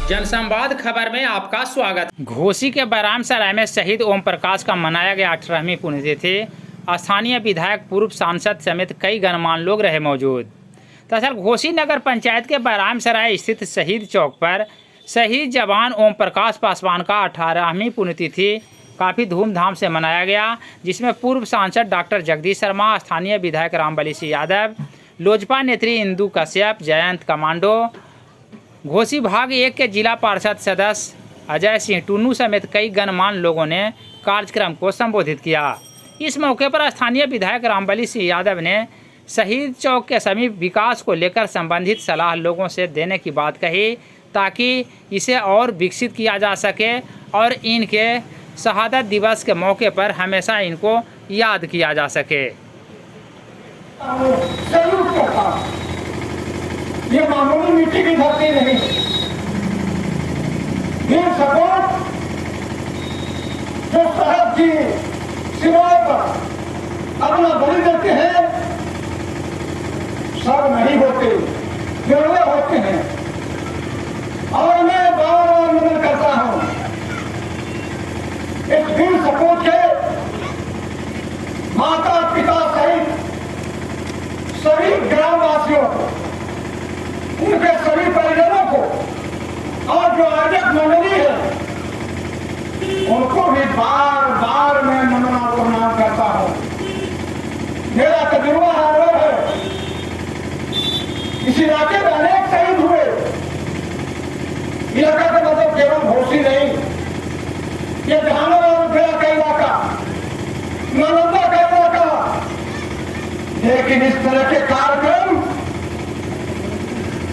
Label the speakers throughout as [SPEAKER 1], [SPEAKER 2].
[SPEAKER 1] जनसंवाद खबर में आपका स्वागत। घोसी के बैराम सराय में शहीद ओम प्रकाश का मनाया गया 18वीं पुण्यतिथि। स्थानीय विधायक, पूर्व सांसद समेत कई गणमान्य लोग रहे मौजूद। दरअसल घोसी नगर पंचायत के बैराम सराय स्थित शहीद चौक पर शहीद जवान ओम प्रकाश पासवान का 18वीं पुण्यतिथि काफ़ी धूमधाम से मनाया गया, जिसमें पूर्व सांसद डॉक्टर जगदीश शर्मा, स्थानीय विधायक रामबली सिंह यादव, लोजपा नेत्री इंदु कश्यप, जयंत कमांडो, घोसी भाग 1 के जिला पार्षद सदस्य अजय सिंह टुन्नू समेत कई गणमान्य लोगों ने कार्यक्रम को संबोधित किया। इस मौके पर स्थानीय विधायक रामबली सिंह यादव ने शहीद चौक के समीप विकास को लेकर संबंधित सलाह लोगों से देने की बात कही, ताकि इसे और विकसित किया जा सके और इनके शहादत दिवस के मौके पर हमेशा इनको याद किया जा सके।
[SPEAKER 2] ये मामूली मिट्टी की धरती नहीं, ये सपोर्ट जो साहब जी सिवाय पर अपना बलि देते हैं, सब नहीं होते, गिरवे होते हैं। और मैं बार बार निवेदन करता हूं, इस दिन सपोर्ट के माता पिता सहित सभी ग्रामवासियों को, उनके सभी परिजनों को और जो आयोजक मंडली है उनको भी बार बार मैं नमन और प्रणाम करता हूं। मेरा तजुर्बा है, इस इलाके में अनेक शहीद हुए। इलाका का मतलब केवल घोसी नहीं, ये जहानाबाद का इलाका, नालंदा का इलाका। लेकिन इस तरह के कार्यक्रम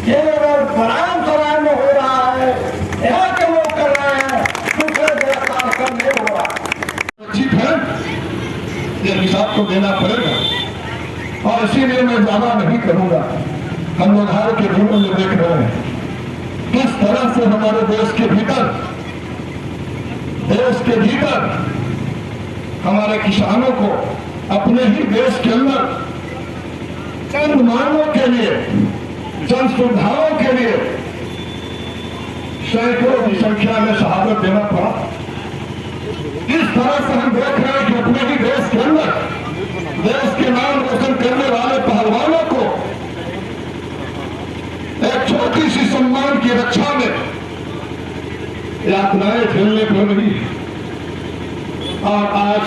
[SPEAKER 2] ये बैराम सराय में हो रहा है, यहाँ के लोग कर रहे हैं, दूसरे जगह कार्यक्रम नहीं हो रहा। ठीक है, ये हिसाब तो देना पड़ेगा और इसीलिए मैं ज्यादा नहीं करूंगा। हम लोग हाल के दिनों में देख रहे हैं किस तरह से हमारे देश के भीतर हमारे किसानों को अपने ही देश के अंदर चंद मांगों के लिए, जन सुविधाओं के लिए सैकड़ों की संख्या में शहादत देना पड़ा। इस तरह से हम देख रहे हैं कि अपने ही देश के अंदर देश के नाम रोशन करने वाले पहलवानों को एक छोटी सी सम्मान की रक्षा में यातनाएं झेलने को नहीं। और आज